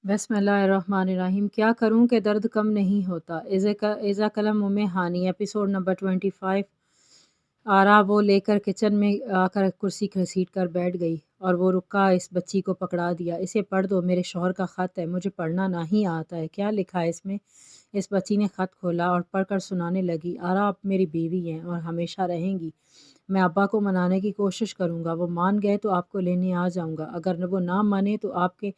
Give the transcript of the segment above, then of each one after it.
बिस्मिल्लाहिर्रहमानिर्रहीम। क्या करूं कि दर्द कम नहीं होता। इज़ा कलम उम्मे हानी, एपिसोड नंबर 25। आरा वो लेकर किचन में आकर कुर्सी घसीट कर बैठ गई और वो रुका इस बच्ची को पकड़ा दिया। इसे पढ़ दो, मेरे शौहर का ख़त है, मुझे पढ़ना नहीं आता है। क्या लिखा है इसमें? इस बच्ची ने ख़त खोला और पढ़कर सुनाने लगी। आरा आप मेरी बीवी हैं और हमेशा रहेंगी। मैं अब्बा को मनाने की कोशिश करूँगा, वो मान गए तो आपको लेने आ जाऊँगा। अगर वो ना माने तो आपके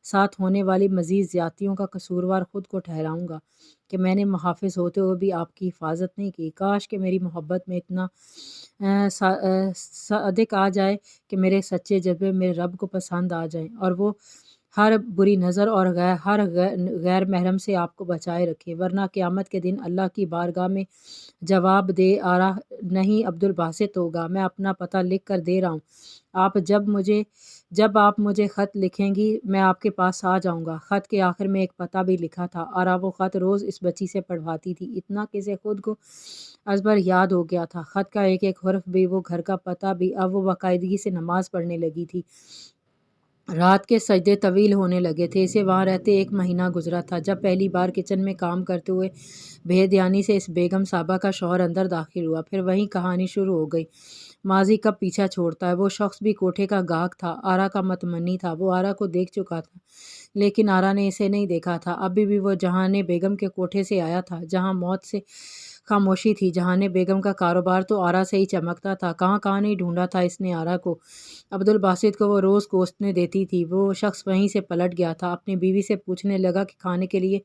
साथ होने वाली मज़ीद ज़्यादतियों का कसूरवार ख़ुद को ठहराऊँगा कि मैंने मुहाफ़िज़ होते हुए भी आपकी हिफाजत नहीं की। काश कि मेरी मोहब्बत में इतना सादिक आ जाए कि मेरे सच्चे जज्बे मेरे रब को पसंद आ जाएं और वो हर बुरी नज़र और हर गैर महरम से आपको बचाए रखे, वरना क़यामत के दिन अल्लाह की बारगाह में जवाब दे आ रहा नहीं अब्दुल बासित होगा। मैं अपना पता लिख कर दे रहा हूँ। आप जब आप मुझे ख़त लिखेंगी मैं आपके पास आ जाऊँगा। ख़त के आखिर में एक पता भी लिखा था। और वो ख़त रोज़ इस बच्ची से पढ़वाती थी, इतना कि इसे खुद को अज़बर याद हो गया था। ख़त का एक एक हर्फ भी, वो घर का पता भी। अब वो बाकायदगी से नमाज़ पढ़ने लगी थी। रात के सजदे तवील होने लगे थे। इसे वहाँ रहते 1 महीना गुजरा था जब पहली बार किचन में काम करते हुए बेध्यानी से इस बेगम साहबा का शौहर अंदर दाखिल हुआ। फिर वही कहानी शुरू हो गई। माजी कब पीछा छोड़ता है। वो शख्स भी कोठे का गाहक था, आरा का मतमनी था। वो आरा को देख चुका था, लेकिन आरा ने इसे नहीं देखा था। अभी भी वो जहाने बेगम के कोठे से आया था, जहाँ मौत से खामोशी थी। जहाने बेगम का कारोबार तो आरा से ही चमकता था। कहाँ कहाँ नहीं ढूंढा था इसने आरा को। अब्दुल बासित को वो रोज़ कोसने देती थी। वो शख्स वहीं से पलट गया था। अपनी बीवी से पूछने लगा कि खाने के लिए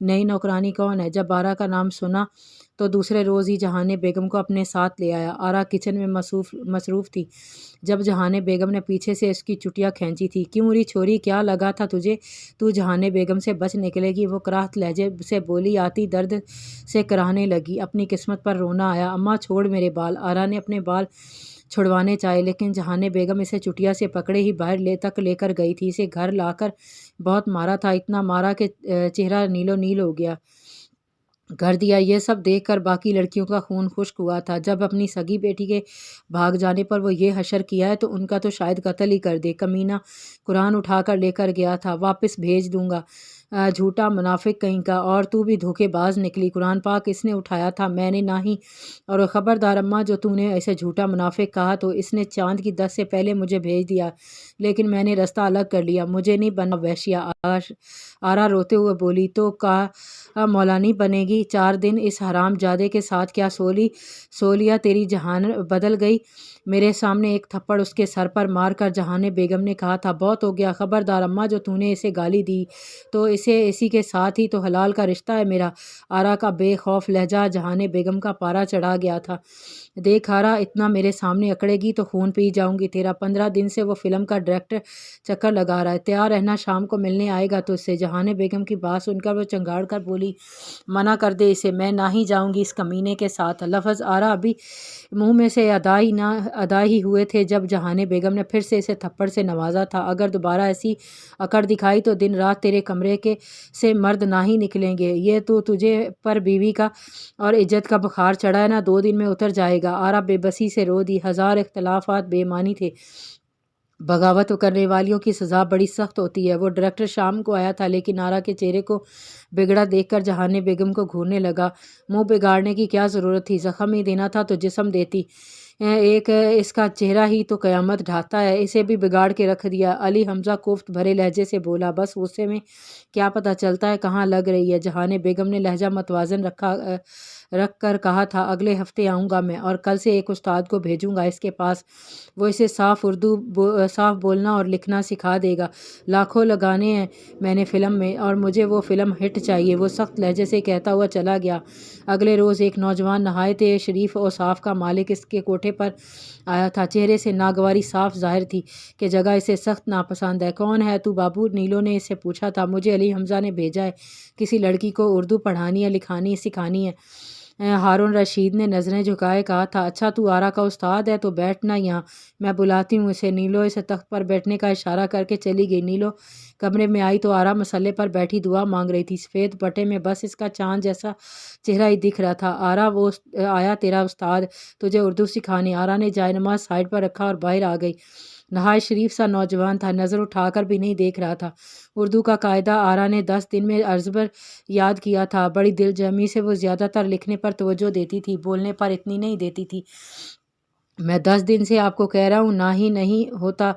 नई नौकरानी कौन है। जब आरा का नाम सुना तो दूसरे रोज़ ही जहाने बेगम को अपने साथ ले आया। आरा किचन में मसरूफ़ थी जब जहाने बेगम ने पीछे से उसकी चुटिया खींची थी। क्यों री छोरी, क्या लगा था तुझे? तू जहाने बेगम से बच निकलेगी। वो कराहत लहजे से बोली। आती दर्द से कराहने लगी। अपनी किस्मत पर रोना आया। अम्मा छोड़ मेरे बाल। आरा ने अपने बाल छुड़वाने चाहे, लेकिन जहाने बेगम इसे चुटिया से पकड़े ही बाहर लेकर गई थी। इसे घर लाकर बहुत मारा था, इतना मारा कि चेहरा नीलो नील हो गया कर दिया। ये सब देखकर बाकी लड़कियों का खून खुश्क हुआ था। जब अपनी सगी बेटी के भाग जाने पर वो ये हशर किया है तो उनका तो शायद कत्ल ही कर दे। कमीना कुरान उठाकर लेकर गया था, वापस भेज दूंगा। झूठा मुनाफिक कहीं का, और तू भी धोखेबाज निकली। कुरान पाक इसने उठाया था, मैंने नहीं। और खबरदार अम्मा, जो तूने ऐसे झूठा मुनाफिक कहा तो इसने चांद की 10 से पहले मुझे भेज दिया, लेकिन मैंने रास्ता अलग कर लिया। मुझे नहीं बनना वैश्या। आरा रोते हुए बोली। तो कहा मौलानी बनेगी। 4 दिन इस हरामजादे के साथ क्या सो लिया, तेरी जहान बदल गई। मेरे सामने एक थप्पड़ उसके सर पर मारकर जहाने बेगम ने कहा था, बहुत हो गया। खबरदार अम्मा, जो तूने इसे गाली दी तो इसी के साथ ही तो हलाल का रिश्ता है मेरा। आरा का बेखौफ लहजा जहाने बेगम का पारा चढ़ा गया था। देख आरा, इतना मेरे सामने अकड़ेगी तो खून पी जाऊंगी तेरा। 15 दिन से वो फिल्म का डायरेक्टर चक्कर लगा रहा है, तैयार रहना, शाम को मिलने आएगा तो इससे। जहाने बेगम की बात सुनकर वो चंगाड़ कर बोली, मना कर दे इसे, मैं ना ही जाऊंगी इस कमीने के साथ। लफ्ज़ आरा अभी मुंह में से अदा ही हुए थे जब जहाने बेगम ने फिर से इसे थप्पड़ से नवाजा था। अगर दोबारा ऐसी अकड़ दिखाई तो दिन रात तेरे कमरे के से मर्द ना ही निकलेंगे। ये तो तुझे पर बीवी का और इज्जत का बुखार चढ़ा है ना, 2 दिन में उतर जाएगा। आरा बेबसी से रो दी। हज़ार इख्तलाफात बेईमानी थे, बगावत करने वालियों की सज़ा बड़ी सख्त होती है। वो डायरेक्टर शाम को आया था, लेकिन आरा के चेहरे को बिगड़ा देखकर जहाने बेगम को घूरने लगा। मुंह बिगाड़ने की क्या ज़रूरत थी, ज़ख्म ही देना था तो जिस्म देती। एक इसका चेहरा ही तो क़यामत ढाता है, इसे भी बिगाड़ के रख दिया। अली हमज़ा कोफ्त भरे लहजे से बोला, बस गुस्से में क्या पता चलता है कहाँ लग रही है। जहाने बेगम ने लहजा मतवाजन रख कर कहा था, अगले हफ्ते आऊँगा मैं और कल से एक उस्ताद को भेजूँगा इसके पास। वो इसे साफ़ बोलना और लिखना सिखा देगा। लाखों लगाने हैं मैंने फ़िल्म में और मुझे वो फ़िल्म हिट चाहिए। वो सख्त लहजे से कहता हुआ चला गया। अगले रोज़ एक नौजवान नहायत शरीफ और साफ़ का मालिक इसके कोठे पर आया था। चेहरे से नागवारी साफ ज़ाहिर थी कि जगह इसे सख्त नापसंद है। कौन है तू बाबू? नीलो ने इससे पूछा था। मुझे अली हमज़ा ने भेजा है, किसी लड़की को उर्दू पढ़ानी है, लिखानी सिखानी है। हारून रशीद ने नज़रें झुकाए कहा था, अच्छा तू आरा का उस्ताद है तो बैठना यहाँ, मैं बुलाती हूँ इसे। नीलो इसे तख्त पर बैठने का इशारा करके चली गई। नीलो कमरे में आई तो आरा मसल्ले पर बैठी दुआ मांग रही थी। सफ़ेद पटे में बस इसका चांद जैसा चेहरा ही दिख रहा था। आरा, वो आया तेरा उस्ताद तुझे उर्दू सिखाने। आरा ने जायनमाज साइड पर रखा और बाहर आ गई। नहायत शरीफ सा नौजवान था, नज़र उठाकर भी नहीं देख रहा था। उर्दू का कायदा आरा ने 10 दिन में अर्ज़बर याद किया था। बड़ी दिलजमी से वो ज़्यादातर लिखने पर तवज्जो देती थी, बोलने पर इतनी नहीं देती थी। मैं 10 दिन से आपको कह रहा हूँ, ना ही नहीं होता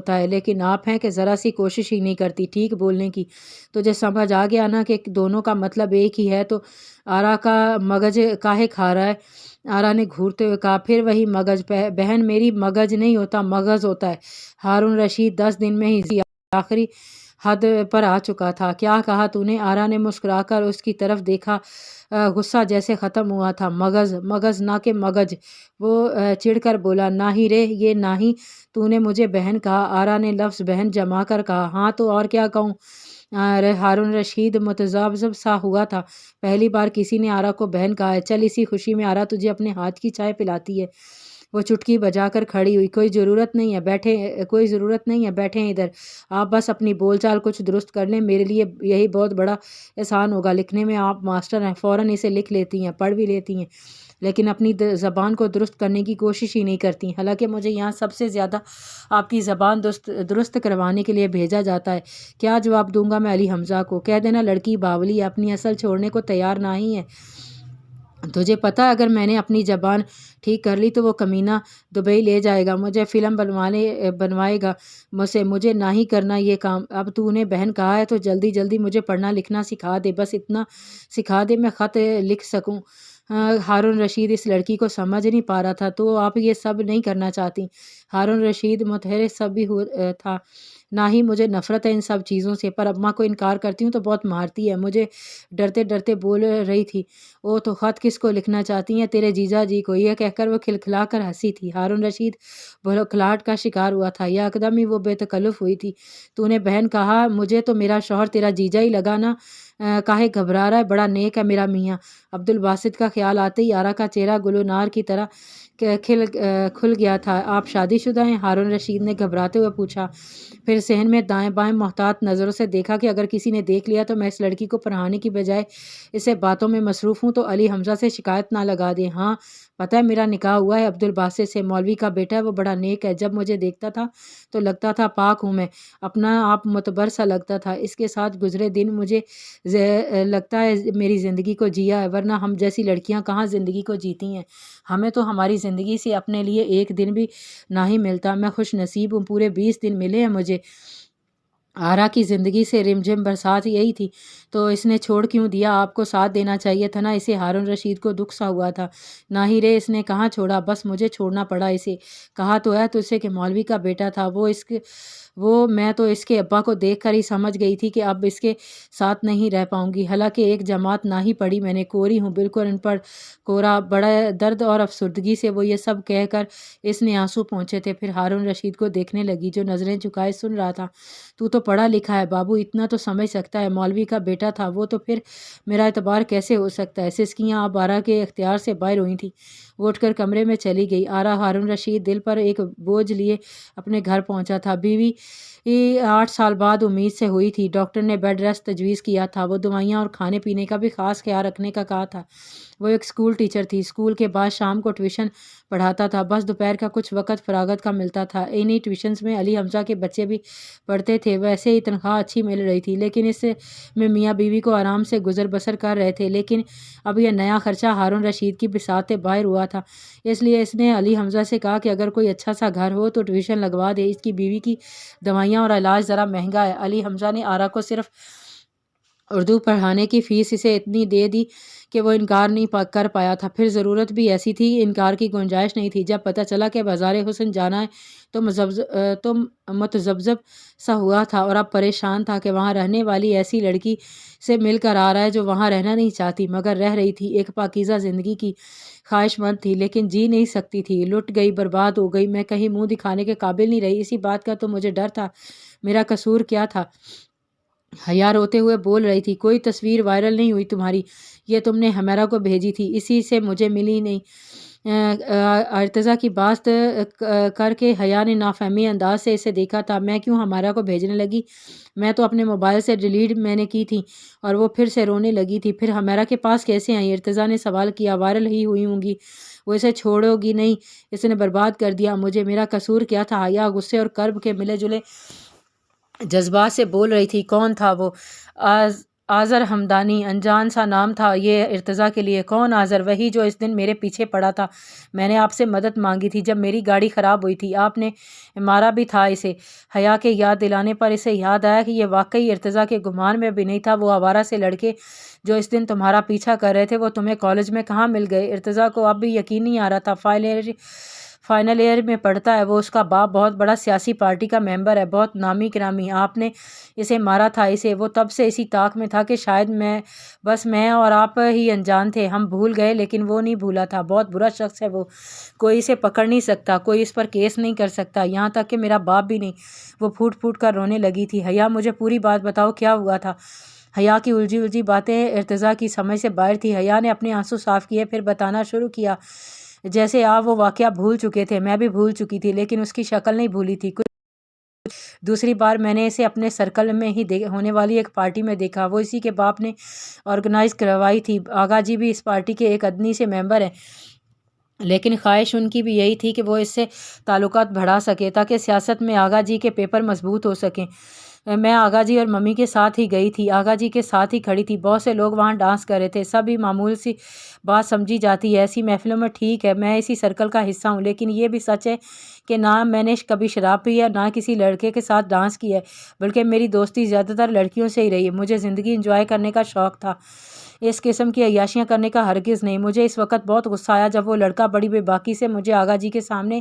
है, लेकिन आप हैं कि ज़रा सी कोशिश ही नहीं करती ठीक बोलने की। तुझे समझ आ गया ना कि दोनों का मतलब एक ही है, तो आरा का मगज काहे खा रहा है? आरा ने घूरते हुए कहा। फिर वही मगज बहन, मेरी मगज नहीं होता, मगज़ होता है। हारून रशीद 10 दिन में ही आखिरी हद पर आ चुका था। क्या कहा तूने? आरा ने मुस्कुराकर उसकी तरफ देखा। गुस्सा जैसे ख़त्म हुआ था। मगज़ मगज़ ना के मगज। वो चिढ़कर बोला। ना ही रे, ये ना ही तूने मुझे बहन कहा। आरा ने लफ्ज़ बहन जमा कर कहा। हाँ तो और क्या कहूँ? हारून रशीद मुतज़ब्ज़ब सा हुआ था। पहली बार किसी ने आरा को बहन कहा है। चल, इसी खुशी में आरा तुझे अपने हाथ की चाय पिलाती है। वो चुटकी बजाकर खड़ी हुई। कोई ज़रूरत नहीं है, बैठें इधर। आप बस अपनी बोलचाल कुछ दुरुस्त कर लें, मेरे लिए यही बहुत बड़ा एहसान होगा। लिखने में आप मास्टर हैं, फ़ौरन इसे लिख लेती हैं, पढ़ भी लेती हैं, लेकिन अपनी ज़बान को दुरुस्त करने की कोशिश ही नहीं करती। हालांकि मुझे यहाँ सबसे ज़्यादा आपकी ज़बान दुरुस्त करवाने के लिए भेजा जाता है। क्या जवाब दूंगा मैं अली हमज़ा को? कह देना लड़की बावली है, अपनी असल छोड़ने को तैयार ना ही है। तुझे पता है, अगर मैंने अपनी ज़बान ठीक कर ली तो वो कमीना दुबई ले जाएगा, मुझे फ़िल्म बनवाएगा। मुझे ना ही करना ये काम। अब तूने बहन कहा है तो जल्दी जल्दी मुझे पढ़ना लिखना सिखा दे, बस इतना सिखा दे मैं ख़त लिख सकूं। हारून रशीद इस लड़की को समझ नहीं पा रहा था। तो आप ये सब नहीं करना चाहती? हारून रशीद मुतहरिस सब भी था। ना ही मुझे नफ़रत है इन सब चीज़ों से, पर अम्मा को इनकार करती हूँ तो बहुत मारती है। मुझे डरते डरते बोल रही थी। ओ तो ख़त किसको लिखना चाहती हैं? तेरे जीजा जी को। यह कहकर वो खिलखिला कर हंसी थी। हारून रशीद बुखलाहट का शिकार हुआ था। यह एकदम ही वो बेतकल्लुफ़ हुई थी। तूने बहन कहा, मुझे तो मेरा शौहर तेरा जीजा ही लगा ना। काहे घबरा रहा है? बड़ा नेक है मेरा मियाँ। अब्दुल बासित का ख्याल आते ही आरा का चेहरा गुलनार की तरह खुल गया था। आप शादीशुदा हैं? हारून रशीद ने घबराते हुए पूछा। फिर सहन में दाएं बाएं मोहतात नज़रों से देखा कि अगर किसी ने देख लिया तो मैं इस लड़की को पढ़ाने की बजाय इसे बातों में मसरूफ़ हूँ तो अली हमज़ा से शिकायत ना लगा दें। हाँ पता है, मेरा निकाह हुआ है अब्दुल बासित से, मौलवी का बेटा है, वो बड़ा नेक है। जब मुझे देखता था तो लगता था पाक हूँ मैं, अपना आप मुतबर सा लगता था। इसके साथ गुजरे दिन मुझे लगता है मेरी ज़िंदगी को जिया है, वरना हम जैसी लड़कियाँ कहाँ ज़िंदगी को जीती हैं। हमें तो हमारी ज़िंदगी से अपने लिए एक दिन भी ना ही मिलता। मैं खुश नसीब हूँ, पूरे 20 दिन मिले हैं मुझे। आरा की ज़िंदगी से रिमझिम बरसात यही थी, तो इसने छोड़ क्यों दिया? आपको साथ देना चाहिए था ना इसे। हारून रशीद को दुख सा हुआ था। ना ही रे, इसने कहाँ छोड़ा, बस मुझे छोड़ना पड़ा इसे। कहा तो है तुझसे कि मौलवी का बेटा था वो मैं तो इसके अब्बा को देखकर ही समझ गई थी कि अब इसके साथ नहीं रह पाऊंगी। हालांकि एक जमात ना ही पढ़ी मैंने, कोरी हूँ, बिल्कुल अनपढ़ कोरा। बड़ा दर्द और अफसुर्दगी से वो ये सब कहकर इसने आंसू पोंछे थे। फिर हारून रशीद को देखने लगी, जो नज़रें झुकाए सुन रहा था। तू तो पढ़ा लिखा है बाबू, इतना तो समझ सकता है, मौलवी का बेटा था वो, तो फिर मेरा एतबार कैसे हो सकता है? सिसकियाँ अब आरा के इख्तियार से बाहर हुई थी। वो उठकर कमरे में चली गई। आरा हारून रशीद दिल पर एक बोझ लिए अपने घर पहुंचा था। बीवी 8 साल बाद उम्मीद से हुई थी। डॉक्टर ने बेड रेस्ट तजवीज़ किया था। वो दवाइयाँ और खाने पीने का भी ख़ास ख्याल रखने का कहा था। वो एक स्कूल टीचर थी। स्कूल के बाद शाम को ट्यूशन पढ़ाता था। बस दोपहर का कुछ वक्त फरागत का मिलता था। इन्हीं ट्यूशन्स में अली हमज़ा के बच्चे भी पढ़ते थे। वैसे ही तनख्वाह अच्छी मिल रही थी, लेकिन इससे में मियाँ बीवी को आराम से गुजर बसर कर रहे थे। लेकिन अब यह नया खर्चा हारून रशीद की बिसाते बाहर हुआ था। इसलिए इसने अली हमज़ा से कहा कि अगर कोई अच्छा सा घर हो तो ट्यूशन लगवा दे, इसकी बीवी की दवाइयाँ और इलाज ज़रा महंगा है। अली हमज़ा ने आरा को सिर्फ उर्दू पढ़ाने की फ़ीस इसे इतनी दे दी कि वो इनकार नहीं कर पाया था। फिर ज़रूरत भी ऐसी थी, इनकार की गुंजाइश नहीं थी। जब पता चला कि बाज़ार हुस्न जाना है तो मुतज़ब्ज़ब सा हुआ था और अब परेशान था कि वहाँ रहने वाली ऐसी लड़की से मिलकर आ रहा है जो वहाँ रहना नहीं चाहती मगर रह रही थी। एक पाकीज़ा ज़िंदगी की ख्वाहिशमंद थी, लेकिन जी नहीं सकती थी। लुट गई, बर्बाद हो गई। मैं कहीं मुँह दिखाने के काबिल नहीं रही। इसी बात का तो मुझे डर था। मेरा कसूर क्या था? हया रोते हुए बोल रही थी। कोई तस्वीर वायरल नहीं हुई तुम्हारी, ये तुमने हमेरा को भेजी थी, इसी से मुझे मिली नहीं। ارتضیٰ کی بات کر کے حیا نے نافہمی انداز سے اسے دیکھا تھا۔ میں کیوں ہمارا کو بھیجنے لگی؟ میں تو اپنے موبائل سے ڈیلیٹ میں نے کی تھی۔ اور وہ پھر سے رونے لگی تھی۔ پھر ہمارا کے پاس کیسے آئیں؟ ارتضیٰ نے سوال کیا۔ وائرل ہی ہوئی ہوں گی، وہ اسے چھوڑو گی نہیں، اس نے برباد کر دیا مجھے، میرا قصور کیا تھا؟ حیا غصے اور کرب کے ملے جلے جذبات سے بول رہی تھی۔ کون تھا وہ؟ آذر حمدانی، انجان سا نام تھا یہ ارتضیٰ کے لیے۔ کون آذر؟ وہی جو اس دن میرے پیچھے پڑا تھا۔ میں نے آپ سے مدد مانگی تھی جب میری گاڑی خراب ہوئی تھی، آپ نے مارا بھی تھا اسے۔ حیا کے یاد دلانے پر اسے یاد آیا کہ یہ واقعی ارتضیٰ کے گمان میں بھی نہیں تھا۔ وہ آوارہ سے لڑکے جو اس دن تمہارا پیچھا کر رہے تھے وہ تمہیں کالج میں کہاں مل گئے؟ ارتضیٰ کو اب بھی یقین نہیں آ رہا تھا۔ فائنل ایئر میں پڑھتا ہے وہ، اس کا باپ بہت بڑا سیاسی پارٹی کا ممبر ہے، بہت نامی گرامی۔ آپ نے اسے مارا تھا اسے۔ وہ تب سے اسی طاق میں تھا کہ شاید بس میں اور آپ ہی انجان تھے، ہم بھول گئے، لیکن وہ نہیں بھولا تھا۔ بہت برا شخص ہے وہ، کوئی اسے پکڑ نہیں سکتا، کوئی اس پر کیس نہیں کر سکتا، یہاں تک کہ میرا باپ بھی نہیں۔ وہ پھوٹ پھوٹ کر رونے لگی تھی۔ حیا مجھے پوری بات بتاؤ، کیا ہوا تھا؟ حیا کی الجھی باتیں ارتضیٰ کی سمجھ سے باہر تھی۔ حیا نے اپنے آنسو صاف کیے، پھر بتانا شروع کیا جیسے آپ وہ واقعہ بھول چکے تھے۔ میں بھی بھول چکی تھی، لیکن اس کی شکل نہیں بھولی تھی۔ دوسری بار میں نے اسے اپنے سرکل میں ہی ہونے والی ایک پارٹی میں دیکھا، وہ اسی کے باپ نے آرگنائز کروائی تھی۔ آغا جی بھی اس پارٹی کے ایک ادنی سے ممبر ہیں، لیکن خواہش ان کی بھی یہی تھی کہ وہ اس سے تعلقات بڑھا سکے تاکہ سیاست میں آغا جی کے پیپر مضبوط ہو سکیں۔ میں آغا جی اور ممی کے ساتھ ہی گئی تھی، آغا جی کے ساتھ ہی کھڑی تھی۔ بہت سے لوگ وہاں ڈانس کر رہے تھے، سب ہی معمول سی بات سمجھی جاتی ہے ایسی محفلوں میں۔ ٹھیک ہے، میں اسی سرکل کا حصہ ہوں، لیکن یہ بھی سچ ہے کہ نہ میں نے کبھی شراب پی ہے، نہ کسی لڑکے کے ساتھ ڈانس کی ہے، بلکہ میری دوستی زیادہ تر لڑکیوں سے ہی رہی ہے۔ مجھے زندگی انجوائے کرنے کا شوق تھا، اس قسم کی عیاشیاں کرنے کا ہرگز نہیں۔ مجھے اس وقت بہت غصہ آیا جب وہ لڑکا بڑی بے باکی سے مجھے آغا جی کے سامنے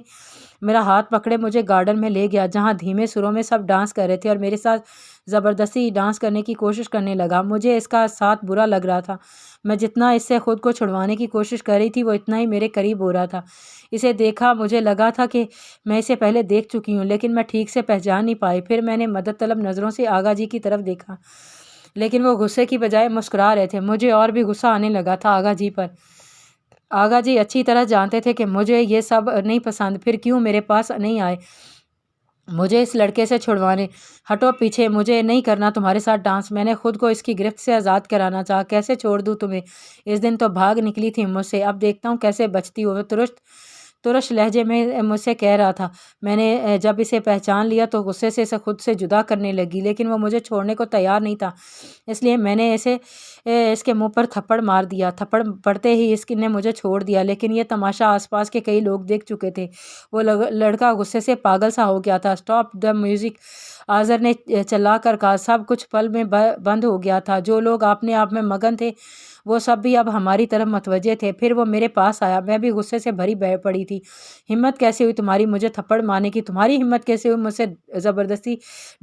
میرا ہاتھ پکڑے مجھے گارڈن میں لے گیا، جہاں دھیمے سروں میں سب ڈانس کر رہے تھے، اور میرے ساتھ زبردستی ڈانس کرنے کی کوشش کرنے لگا۔ مجھے اس کا ساتھ برا لگ رہا تھا۔ میں جتنا اس سے خود کو چھڑوانے کی کوشش کر رہی تھی، وہ اتنا ہی میرے قریب ہو رہا تھا۔ اسے دیکھا مجھے لگا تھا کہ میں اسے پہلے دیکھ چکی ہوں، لیکن میں ٹھیک سے پہچان نہیں پائی۔ پھر میں نے مدد طلب نظروں سے آغا جی کی طرف دیکھا، لیکن وہ غصے کی بجائے مسکرا رہے تھے۔ مجھے اور بھی غصہ آنے لگا تھا آغا جی پر۔ آغا جی اچھی طرح جانتے تھے کہ مجھے یہ سب نہیں پسند، پھر کیوں میرے پاس نہیں آئے مجھے اس لڑکے سے چھڑوانے؟ ہٹو پیچھے، مجھے نہیں کرنا تمہارے ساتھ ڈانس۔ میں نے خود کو اس کی گرفت سے آزاد کرانا چاہا۔ کیسے چھوڑ دوں تمہیں؟ اس دن تو بھاگ نکلی تھی مجھ سے، اب دیکھتا ہوں کیسے بچتی ہو۔ وہ ترش لہجے میں مجھ سے کہہ رہا تھا۔ میں نے جب اسے پہچان لیا تو غصے سے اسے خود سے جدا کرنے لگی، لیکن وہ مجھے چھوڑنے کو تیار نہیں تھا، اس لیے میں نے اس کے منہ پر تھپڑ مار دیا۔ تھپڑ پڑتے ہی اس نے مجھے چھوڑ دیا، لیکن یہ تماشا آس پاس کے کئی لوگ دیکھ چکے تھے۔ وہ لڑکا غصے سے پاگل سا ہو گیا تھا۔ اسٹاپ دا میوزک، آذر نے چلا کر کہا۔ سب کچھ پل میں بند ہو گیا تھا۔ جو لوگ اپنے آپ میں مگن تھے وہ سب بھی اب ہماری طرف متوجہ تھے۔ پھر وہ میرے پاس آیا، میں بھی غصے سے بھری پڑی تھی۔ ہمت کیسے ہوئی تمہاری مجھے تھپڑ مارنے کی؟ تمہاری ہمت کیسے ہوئی مجھ سے زبردستی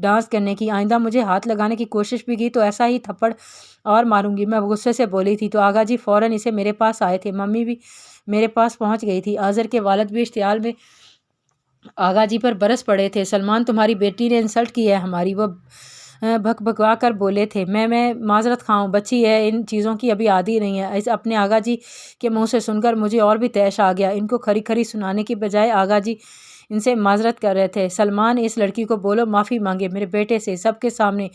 ڈانس کرنے کی؟ آئندہ مجھے ہاتھ لگانے کی کوشش بھی کی تو ایسا ہی تھپڑ اور ماروں گی، میں غصے سے بولی تھی۔ تو آغا جی فوراً اسے میرے پاس آئے تھے، ممی بھی میرے پاس پہنچ گئی تھی، آذر کے والد بھی اشتعال میں آغا جی پر برس پڑے تھے۔ سلمان، تمہاری بیٹی نے انسلٹ کی ہے ہماری، وہ بھکوا کر بولے تھے۔ میں معذرت خواہ ہوں، بچی ہے، ان چیزوں کی ابھی عادی نہیں ہے۔ اپنے آغا جی کے منہ سے سن کر مجھے اور بھی طیش آ گیا۔ ان کو کھری کھری سنانے کی بجائے آغا جی ان سے معذرت کر رہے تھے۔ سلمان، اس لڑکی کو بولو معافی مانگے میرے بیٹے سے۔ سب کے سامنے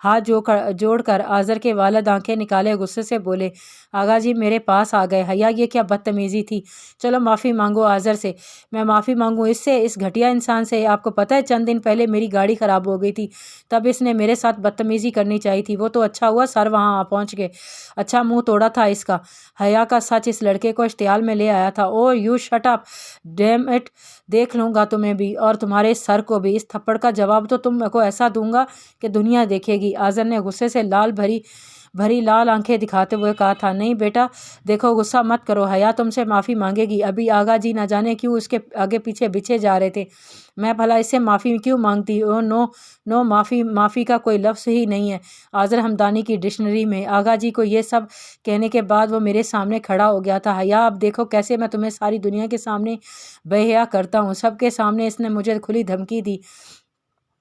ہاتھ جوڑ کر آذر کے والد آنکھیں نکالے غصے سے بولے۔ آغا جی میرے پاس آ گئے۔ حیا، یہ کیا بدتمیزی تھی؟ چلو معافی مانگو آذر سے۔ میں معافی مانگوں اس سے، اس گھٹیا انسان سے؟ آپ کو پتہ ہے چند دن پہلے میری گاڑی خراب ہو گئی تھی، تب اس نے میرے ساتھ بدتمیزی کرنی چاہی تھی۔ وہ تو اچھا ہوا سر وہاں پہنچ گئے، اچھا منہ توڑا تھا اس کا۔ حیا کا سچ اس لڑکے کو اشتعال میں لے آیا تھا۔ Oh you shut up, damn it, دیکھ لوں گا تمہیں بھی اور تمہارے سر کو بھی۔ اس تھپڑ کا جواب تو تم کو ایسا دوں گا کہ دنیا دیکھے گی۔ آذر نے غصے سے بھری لال آنکھیں دکھاتے ہوئے کہا تھا۔ نہیں بیٹا دیکھو، غصہ مت کرو، حیا تم سے معافی مانگے گی۔ ابھی آغا جی نہ جانے کیوں اس کے آگے پیچھے بچھے جا رہے تھے، میں بھلا اس سے معافی کیوں مانگتی؟ او نو، معافی کا کوئی لفظ ہی نہیں ہے آذر حمدانی کی ڈکشنری میں۔ آغا جی کو یہ سب کہنے کے بعد وہ میرے سامنے کھڑا ہو گیا تھا۔ حیا، اب دیکھو کیسے میں تمہیں ساری دنیا کے سامنے بے حیا کرتا ہوں۔ سب کے سامنے اس نے مجھے کھلی دھمکی دی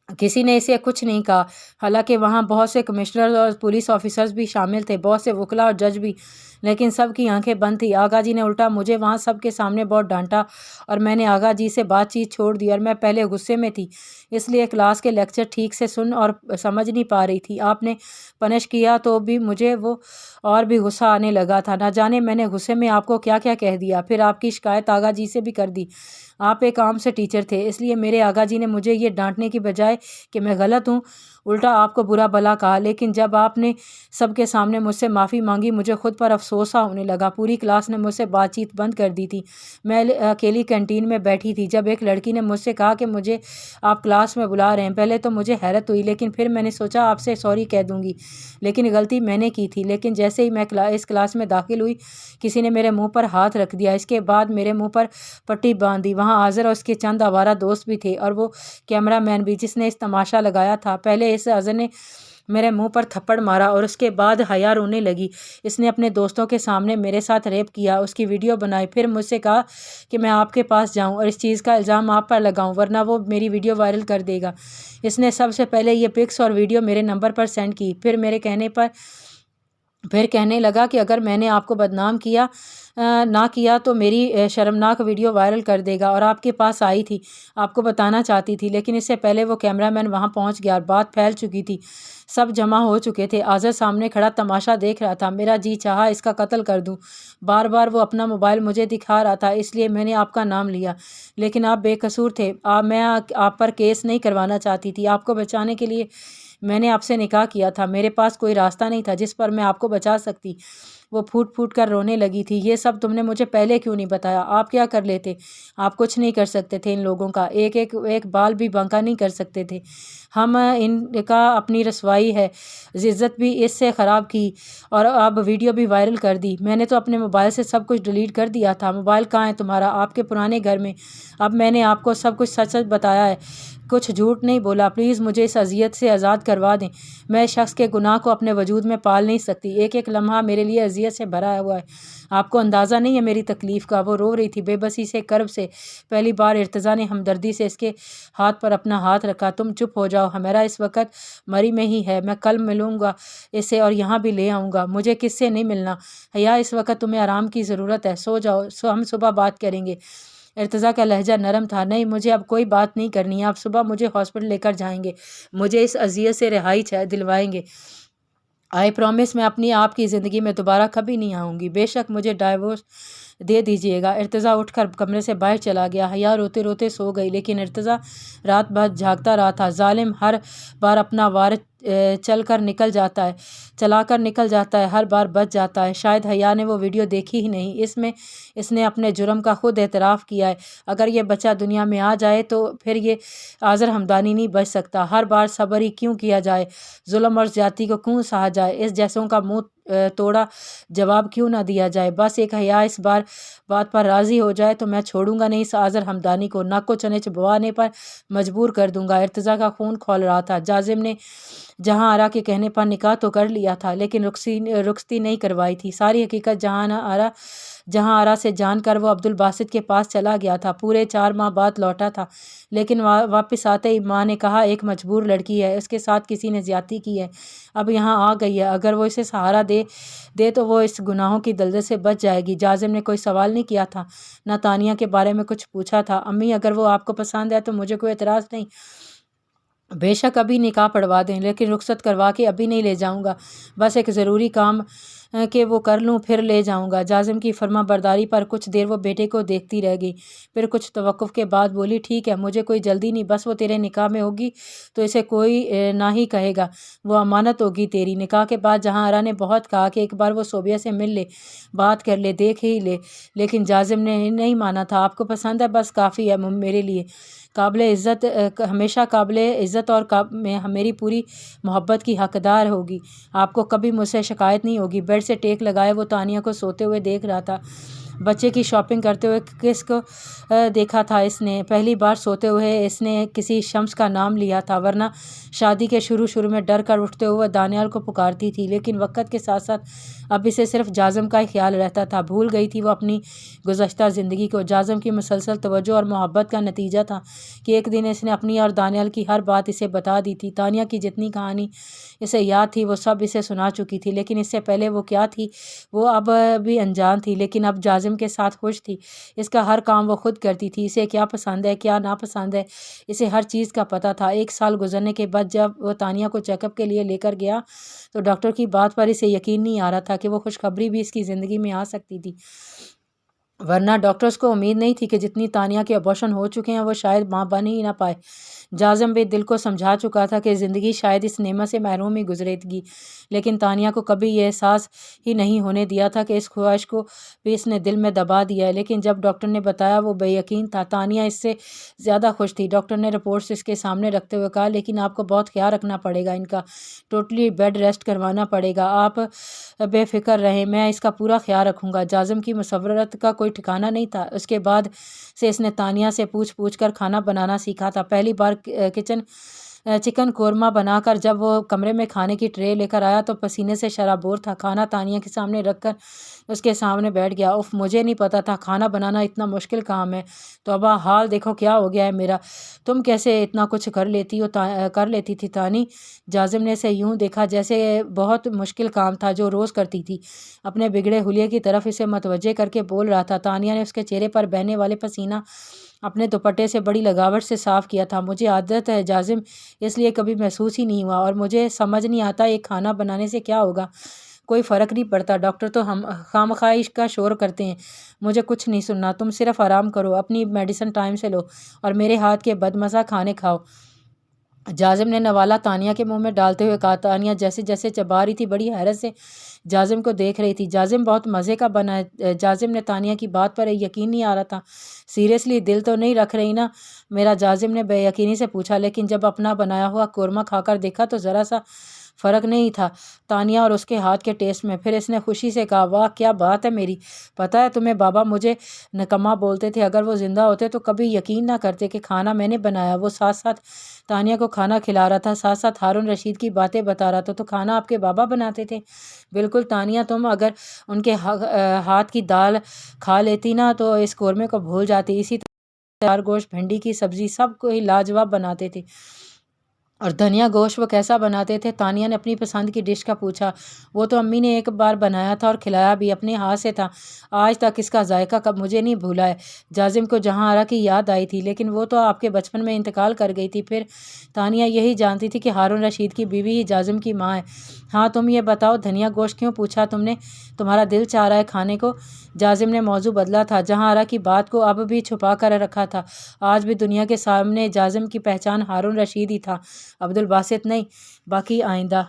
किसी ने इसे कुछ नहीं कहा। हालांकि वहाँ बहुत से कमिश्नर और पुलिस ऑफिसर्स भी शामिल थे, बहुत से वकला और जज भी, लेकिन सब की आंखें बंद थी। आगा जी ने उल्टा मुझे वहाँ सब के सामने बहुत डांटा और मैंने आगा जी से बातचीत छोड़ दी। और मैं पहले गुस्से में थी, इसलिए क्लास के लेक्चर ठीक से सुन और समझ नहीं पा रही थी। आपने पनिश किया तो भी मुझे वो और भी गुस्सा आने लगा था। ना जाने मैंने गुस्से में आपको क्या क्या कह दिया। फिर आपकी शिकायत आगा जी से भी कर दी। आप एक आम से टीचर थे, इसलिए मेरे आगा जी ने मुझे ये डांटने की बजाय कि मैं गलत हूँ, उल्टा आपको बुरा भला कहा। लेकिन जब आपने सबके सामने मुझसे माफ़ी मांगी, मुझे खुद पर अफसोस सा होने लगा। पूरी क्लास ने मुझसे बातचीत बंद कर दी थी। मैं अकेली कैंटीन में बैठी थी जब एक लड़की ने मुझसे कहा कि मुझे आप क्लास में बुला रहे हैं। पहले तो मुझे हैरत हुई, लेकिन फिर मैंने सोचा आपसे सॉरी कह दूंगी, लेकिन गलती मैंने की थी। लेकिन जैसे ही मैं इस क्लास में दाखिल हुई, किसी ने मेरे मुँह पर हाथ रख दिया। इसके बाद मेरे मुँह पर पट्टी बांध दी। वहाँ आज़र और उसके चंद आवारा दोस्त भी थे और वो कैमरा मैन भी, जिसने इस तमाशा लगाया था। पहले इस अज़र ने मेरे मुंह पर थप्पड़ मारा और उसके बाद हया रोने लगी। इसने अपने दोस्तों के सामने मेरे साथ रेप किया, उसकी वीडियो बनाई, फिर मुझसे कहा कि मैं आपके पास जाऊं और इस चीज़ का इल्ज़ाम आप पर लगाऊं, वरना वो मेरी वीडियो वायरल कर देगा। इसने सबसे पहले ये पिक्स और वीडियो मेरे नंबर पर सेंड की। फिर कहने लगा कि अगर मैंने आपको बदनाम ना किया तो मेरी शर्मनाक वीडियो वायरल कर देगा। और आपके पास आई थी, आपको बताना चाहती थी, लेकिन इससे पहले वो कैमरामैन वहाँ पहुँच गया और बात फैल चुकी थी। सब जमा हो चुके थे। आज़र सामने खड़ा तमाशा देख रहा था। मेरा जी चाहा इसका कत्ल कर दूं। बार बार वो अपना मोबाइल मुझे दिखा रहा था, इसलिए मैंने आपका नाम लिया, लेकिन आप बेकसूर थे। मैं आप पर केस नहीं करवाना चाहती थी। आपको बचाने के लिए मैंने आपसे निकाह किया था। मेरे पास कोई रास्ता नहीं था जिस पर मैं आपको बचा सकती। वो फूट फूट कर रोने लगी थी। ये सब तुमने मुझे पहले क्यों नहीं बताया? आप क्या कर लेते? आप कुछ नहीं कर सकते थे। इन लोगों का एक बाल भी बांका नहीं कर सकते थे। हम इनका अपनी रसवाई है, इज़्ज़त भी इससे ख़राब की और अब वीडियो भी वायरल कर दी। मैंने तो अपने मोबाइल से सब कुछ डिलीट कर दिया था। मोबाइल कहाँ है तुम्हारा? आपके पुराने घर में। अब मैंने आपको सब कुछ सच सच बताया है, कुछ झूठ नहीं बोला। प्लीज़ मुझे इस अजियत से आज़ाद करवा दें। मैं इस शख्स के गुनाह को अपने वजूद में पाल नहीं सकती। एक एक लम्हा मेरे लिए अजियत से भरा हुआ है। आपको अंदाज़ा नहीं है मेरी तकलीफ़ का। वो रो रही थी बेबसी से, कर्ब से। पहली बार इर्तज़ा ने हमदर्दी से इसके हाथ पर अपना हाथ रखा। तुम चुप हो जाओ, हमेरा इस वक्त मरी में ही है। मैं कल मिलूँगा इसे और यहाँ भी ले आऊँगा। मुझे किससे नहीं मिलना। हया, इस वक्त तुम्हें आराम की ज़रूरत है, सो जाओ। हम सुबह बात करेंगे। इर्तज़ा का लहजा नरम था। नहीं, मुझे अब कोई बात नहीं करनी है। आप सुबह मुझे हॉस्पिटल लेकर जाएंगे, मुझे इस अजियत से रिहाई दिलवाएंगे। आई प्रॉमिस, मैं अपनी आपकी ज़िंदगी में दोबारा कभी नहीं आऊँगी। बेशक मुझे डाइवोर्स दे दीजिएगा। इर्तज़ा उठकर कमरे से बाहर चला गया। हया रोते रोते सो गई, लेकिन इर्तज़ा रात भर जागता रहा था। जालिम हर बार अपना वार चलाकर निकल जाता है, हर बार बच जाता है। शायद हया ने वो वीडियो देखी ही नहीं। इसमें इसने अपने जुर्म का खुद एतराफ़ किया है। अगर ये बच्चा दुनिया में आ जाए तो फिर ये आज़र हमदानी नहीं बच सकता। हर बार सब्र ही क्यों किया जाए, जुल्म और ज़्यादती को क्यों सहा जाए, इस जैसों का मुँह तोड़ा जवाब क्यों ना दिया जाए। बस एक हया इस बात पर राज़ी हो जाए तो मैं छोड़ूंगा नहीं इस आज़र हमदानी को। नाक को चने चबवाने पर मजबूर कर दूंगा। इर्तज़ा का खून खौल रहा था। जाजिम ने जहां आरा के कहने पर निकाह तो कर लिया था, लेकिन रुखसती नहीं करवाई थी। सारी हकीकत जहां आरा से जानकर वो अब्दुल बासित के पास चला गया था। पूरे 4 माह बाद लौटा था, लेकिन वापस आते ही माँ ने कहा एक मजबूर लड़की है, उसके साथ किसी ने ज्यादती की है, अब यहाँ आ गई है। अगर वो इसे सहारा दे तो वो इस गुनाहों की दलदल से बच जाएगी। जाजिम ने कोई सवाल नहीं किया था, ना तानिया के बारे में कुछ पूछा था। अम्मी, अगर वो आपको पसंद है तो मुझे कोई एतराज़ नहीं। बेशक अभी निकाह पढ़वा दें, लेकिन रुखसत करवा के अभी नहीं ले जाऊंगा। बस एक ज़रूरी काम कि वो कर लूँ, फिर ले जाऊंगा। जाजिम की फर्मा बरदारी पर कुछ देर वो बेटे को देखती रह गई। फिर कुछ तवक्कुफ़ के बाद बोली, ठीक है, मुझे कोई जल्दी नहीं, बस वो तेरे निकाह में होगी तो इसे कोई ना ही कहेगा, वो अमानत होगी तेरी। निकाह के बाद जहाँ आरा ने बहुत कहा कि एक बार वो सोबिया से मिल ले, बात कर ले, देख ही ले, लेकिन जाजिम ने नहीं माना था। आपको पसंद है, बस काफ़ी है मेरे लिए। काबिल इज़्ज़त, हमेशा काबिल इज़्ज़त और मेरी पूरी मोहब्बत की हकदार होगी। आपको कभी मुझसे शिकायत नहीं होगी। बेड से टेक लगाए वो तानिया को सोते हुए देख रहा था। بچے کی شاپنگ کرتے ہوئے کس کو دیکھا تھا اس نے؟ پہلی بار سوتے ہوئے اس نے کسی شمس کا نام لیا تھا، ورنہ شادی کے شروع میں ڈر کر اٹھتے ہوئے دانیال کو پکارتی تھی، لیکن وقت کے ساتھ ساتھ اب اسے صرف جازم کا ہی خیال رہتا تھا۔ بھول گئی تھی وہ اپنی گزشتہ زندگی کو۔ جازم کی مسلسل توجہ اور محبت کا نتیجہ تھا کہ ایک دن اس نے اپنی اور دانیال کی ہر بات اسے بتا دی تھی۔ تانیہ کی جتنی کہانی اسے یاد تھی وہ سب اسے سنا چکی تھی، لیکن اس سے پہلے وہ کیا تھی وہ اب بھی انجان تھی، لیکن اب جازم کے ساتھ خوش تھی۔ اس کا ہر کام وہ خود کرتی تھی، اسے کیا پسند ہے کیا ناپسند ہے اسے ہر چیز کا پتہ تھا۔ 1 سال گزرنے کے بعد جب وہ تانیہ کو چیک اپ کے لیے لے کر گیا تو ڈاکٹر کی بات پر اسے یقین نہیں آ رہا تھا کہ وہ خوشخبری بھی اس کی زندگی میں آ سکتی تھی، ورنہ ڈاکٹرز کو امید نہیں تھی کہ جتنی تانیہ کے ابارشن ہو چکے ہیں وہ شاید ماں بن ہی نہ پائے۔ جازم بھی دل کو سمجھا چکا تھا کہ زندگی شاید اس نعمت سے محروم ہی گزرے گی، لیکن تانیہ کو کبھی یہ احساس ہی نہیں ہونے دیا تھا کہ اس خواہش کو بھی اس نے دل میں دبا دیا ہے۔ لیکن جب ڈاکٹر نے بتایا وہ بے یقین تھا۔ تانیہ اس سے زیادہ خوش تھی۔ ڈاکٹر نے رپورٹس اس کے سامنے رکھتے ہوئے کہا، لیکن آپ کو بہت خیال رکھنا پڑے گا، ان کا ٹوٹلی بیڈ ریسٹ کروانا پڑے گا۔ آپ بے فکر رہیں، میں اس کا پورا خیال رکھوں گا۔ جازم کی مسرت کا کوئی ٹھکانہ نہیں تھا۔ اس کے بعد سے اس نے تانیہ سے پوچھ کر کھانا بنانا سیکھا تھا۔ پہلی بار چکن قورمہ بنا کر جب وہ کمرے میں کھانے کی ٹرے لے کر آیا تو پسینے سے شرابور تھا۔ کھانا تانیہ کے سامنے رکھ کر اس کے سامنے بیٹھ گیا۔ اف، مجھے نہیں پتا تھا کھانا بنانا اتنا مشکل کام ہے۔ توبہ، حال دیکھو کیا ہو گیا ہے میرا، تم کیسے اتنا کچھ کر لیتی تھی تانی؟ جازم نے اسے یوں دیکھا جیسے بہت مشکل کام تھا جو روز کرتی تھی، اپنے بگڑے حلیے کی طرف اسے متوجہ کر کے بول رہا تھا۔ تانیہ نے اس کے چہرے پر بہنے والے پسینہ اپنے دوپٹے سے بڑی لگاوٹ سے صاف کیا تھا۔ مجھے عادت ہے جازم، اس لیے کبھی محسوس ہی نہیں ہوا، اور مجھے سمجھ نہیں آتا یہ کھانا بنانے سے کیا ہوگا۔ کوئی فرق نہیں پڑتا، ڈاکٹر تو ہم خواہ کا شور کرتے ہیں، مجھے کچھ نہیں سننا، تم صرف آرام کرو، اپنی میڈیسن ٹائم سے لو اور میرے ہاتھ کے بدمزہ کھانے کھاؤ۔ جازم نے نوالہ تانیہ کے منہ میں ڈالتے ہوئے کہا۔ تانیہ جیسے جیسے چبا رہی تھی بڑی حیرت سے جازم کو دیکھ رہی تھی۔ جازم بہت مزے کا بنا ہے۔ جازم نے تانیہ کی بات پر یقین نہیں آ رہا تھا۔ سیریسلی دل تو نہیں رکھ رہی نا میرا؟ جازم نے بے یقینی سے پوچھا، لیکن جب اپنا بنایا ہوا قورمہ کھا کر دیکھا تو ذرا سا فرق نہیں تھا تانیہ اور اس کے ہاتھ کے ٹیسٹ میں۔ پھر اس نے خوشی سے کہا، واہ کیا بات ہے میری، پتہ ہے تمہیں بابا مجھے نکما بولتے تھے، اگر وہ زندہ ہوتے تو کبھی یقین نہ کرتے کہ کھانا میں نے بنایا۔ وہ ساتھ ساتھ تانیہ کو کھانا کھلا رہا تھا، ساتھ ساتھ ہارون رشید کی باتیں بتا رہا تھا۔ تو کھانا آپ کے بابا بناتے تھے؟ بالکل تانیہ، تم اگر ان کے ہاتھ کی دال کھا لیتی نا تو اس قورمے کو بھول جاتی۔ اسی طرح تیار گوشت، بھنڈی کی سبزی سب کو ہی لاجواب بناتے تھے۔ اور دھنیا گوشت وہ کیسا بناتے تھے؟ تانیہ نے اپنی پسند کی ڈش کا پوچھا۔ وہ تو امی نے ایک بار بنایا تھا اور کھلایا بھی، اپنے ہاتھ سے تھا، آج تک اس کا ذائقہ کب مجھے نہیں بھولا ہے۔ جازم کو جہاں آرا کی یاد آئی تھی، لیکن وہ تو آپ کے بچپن میں انتقال کر گئی تھی۔ پھر تانیہ یہی جانتی تھی کہ ہارون رشید کی بیوی ہی جازم کی ماں ہے۔ ہاں تم یہ بتاؤ، دھنیا گوشت کیوں پوچھا تم نے؟ تمہارا دل چاہ رہا ہے کھانے کو؟ جازم نے موضوع بدلا تھا۔ جہاں آرا کی بات کو اب بھی چھپا کر رکھا تھا، آج بھی دنیا کے سامنے جازم کی پہچان ہارون رشید ہی تھا، عبدالباسط نہیں۔ باقی آئندہ